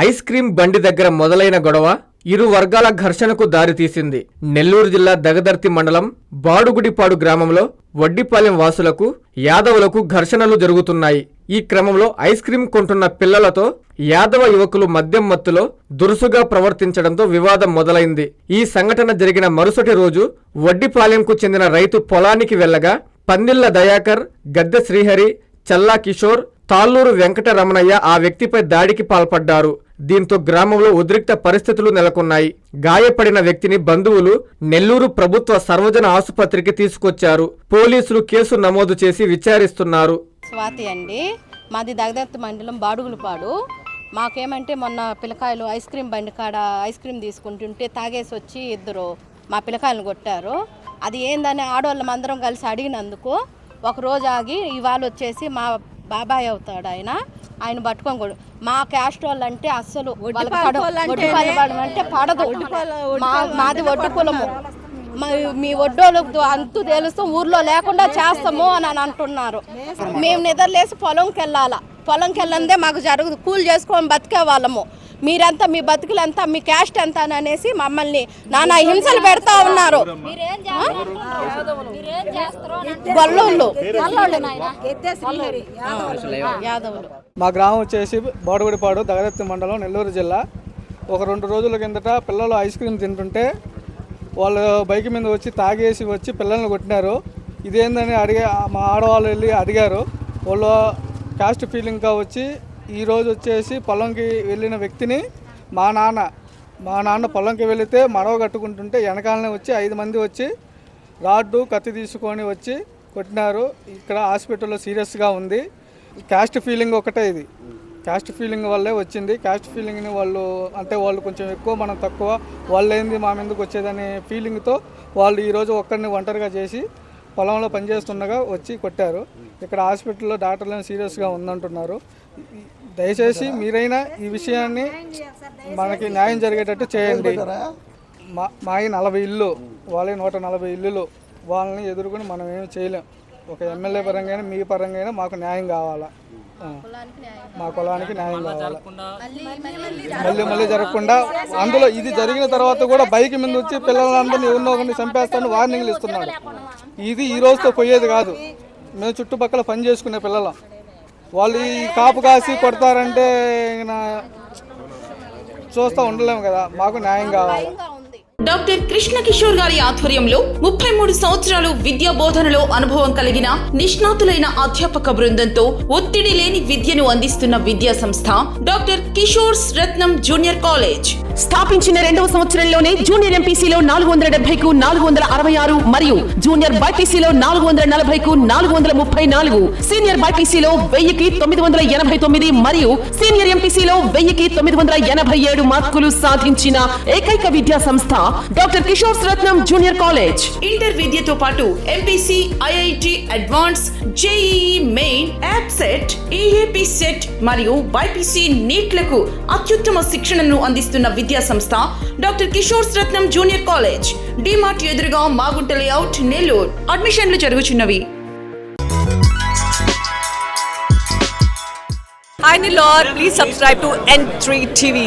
Ice cream బండి దగ్గర మొదలైన గొడవ ఇరు వర్గాల ఘర్షణకు దారితీసింది. నెల్లూరు జిల్లా దగదర్తి మండలం బాడుగుడిపాడు గ్రామంలో వడ్డిపాలెం వాసులకు యాదవులకు ఘర్షణలు జరుగుతున్నాయి. ఈ క్రమంలో ఐస్ క్రీం కొంటున్న పిల్లలతో యాదవ యువకులు మద్యం మత్తులో దురుసుగా ప్రవర్తించడంతో వివాదం మొదలైంది. ఈ సంఘటన జరిగిన మరుసటి రోజు వడ్డిపాలెంకు చెందిన రైతు పొలానికి వెళ్లగా పందిళ్ల దయాకర్, గద్దె శ్రీహరి, చల్లా కిషోర్, తాళ్ళూరు వెంకటరమణయ్య ఆ వ్యక్తిపై దాడికి పాల్పడ్డారు. దీంతో గ్రామంలో ఉద్రిక్త పరిస్థితులు నెలకొన్నాయి. గాయపడిన వ్యక్తిని బంధువులు నెల్లూరు ప్రభుత్వ సర్వజన ఆసుపత్రికి తీసుకొచ్చారు. పోలీసులు కేసు నమోదు చేసి విచారిస్తున్నారు. స్వాతి అండి, మాది దగదర్తి మండలం బాడుగులపాడు. మాకేమంటే మొన్న పిల్లకాయలు ఐస్ క్రీం బండి కాడ ఐస్ క్రీం తీసుకుంటుంటే తాగేసి వచ్చి ఇద్దరు మా పిల్లకాయలను కొట్టారు. అది ఏందని ఆడవాళ్ళం అందరం కలిసి అడిగినందుకు ఒకరోజు ఆగి ఇవాళ వచ్చేసి మా బాబాయ్ అవుతాడు ఆయన పట్టుకొని మా క్యాస్ట్ వాళ్ళు అంటే అస్సలు అంటే పడదు. మాది ఒడ్డు కులము, మీ ఒడ్డోళ్ళకు అంతు తెలుస్తూ ఊర్లో లేకుండా చేస్తాము అని అంటున్నారు. మేము నిద్రలేసి పొలంకి వెళ్ళందే మాకు జరుగుదు. కూలి చేసుకొని బతికే వాళ్ళము. మీరంతా మీ బతుకులంతా మీ క్యాస్ట్ ఎంత అని అనేసి మమ్మల్ని నానా హింసలు పెడతా ఉన్నారు. మా గ్రామం వచ్చేసి బాడుగుడిపాడు, దగదర్తి మండలం, నెల్లూరు జిల్లా. ఒక 2 రోజుల కిందట పిల్లలు ఐస్ క్రీమ్ తింటుంటే వాళ్ళు బైక్ మీద వచ్చి తాగేసి వచ్చి పిల్లల్ని కొట్టినారు. ఇదేందని మా ఆడవాళ్ళు వెళ్ళి అడిగారు. వాళ్ళు క్యాస్ట్ ఫీలింగ్గా వచ్చి ఈరోజు వచ్చేసి పొలంకి వెళ్ళిన వ్యక్తిని మా నాన్న పొలంకి వెళితే మడవ కట్టుకుంటుంటే వెనకాలనే వచ్చి 5 మంది వచ్చి రాడ్డు కత్తి తీసుకొని వచ్చి కొట్టినారు. ఇక్కడ హాస్పిటల్లో సీరియస్గా ఉంది. క్యాస్ట్ ఫీలింగ్ ఒకటే, ఇది క్యాస్ట్ ఫీలింగ్ వల్లే వచ్చింది. క్యాస్ట్ ఫీలింగ్ని వాళ్ళు కొంచెం ఎక్కువ మనం తక్కువ, వాళ్ళు ఏంది మా మీదకి వచ్చేదనే ఫీలింగ్తో వాళ్ళు ఈరోజు ఒక్కరిని ఒంటరిగా చేసి పొలంలో పనిచేస్తుండగా వచ్చి కొట్టారు. ఇక్కడ హాస్పిటల్లో డాక్టర్లను సీరియస్గా ఉందంటున్నారు. దయచేసి మీరైనా ఈ విషయాన్ని మనకి న్యాయం జరిగేటట్టు చేయండి. మావి 40 ఇల్లు, వాళ్ళే 140 ఇల్లులు. వాళ్ళని ఎదుర్కొని మనం ఏమి చేయలేం. ఒక ఎమ్మెల్యే పరంగా మీ పరంగా మాకు న్యాయం కావాలా, మా కులానికి న్యాయం కావాలా. మళ్ళీ జరగకుండా అందులో ఇది జరిగిన తర్వాత కూడా బైక్ మీద వచ్చి పిల్లలందరినీ ఎవరినో ఒకరిని చంపేస్తాను వార్నింగ్లు ఇస్తున్నాడు. ఇది ఈ రోజుతో పోయేది కాదు. మేము చుట్టుపక్కల పని చేసుకునే పిల్లలం. వాళ్ళు ఈ కాపు కాసి కొడతారంటే చూస్తూ ఉండలేము కదా. మాకు న్యాయం కావాలి. డాక్టర్ కృష్ణ కిషోర్ గారి ఆధ్వర్యంలో 33 సంవత్సరాలు విద్యా బోధనలో అనుభవం కలిగిన నిష్ణాతులైన అధ్యాపక బృందంతో ఒత్తిడి లేని విద్యను అందిస్తున్న విద్యా సంస్థ డాక్టర్ కిషోర్స్ రత్నం జూనియర్ కాలేజ్. స్థాపించిన 2వ సంవత్సరంలోనే జూనియర్ ఎంపీసీలో 470కు 466 మరియు జూనియర్ బైపీసీలో 440కు 434, సీనియర్ బైపీసీలో 1000కి 989 మరియు సీనియర్ ఎంపీసీలో 1000కి 987 మార్కులు సాధించిన ఏకైక విద్యా సంస్థ డాక్టర్ కిషోర్స్ రత్నం జూనియర్ కాలేజ్. ఇంటర్ విద్యతో పాటు MPC, IIT advance, JEE main, యాప్సెట్, EAP set మరియు బైపీసీ నీట్లకు అత్యుత్తమ శిక్షణను అందిస్తున్న విద్యా సంస్థ డాక్టర్ కిషోర్స్ రత్నం జూనియర్ కాలేజ్. డిమార్ట్ ఎదురుగా మాగుంట లేఅవుట్, నెల్లూరు. అడ్మిషన్లు జరుగుచున్నవి. Hi Nilor, please subscribe to N3 TV.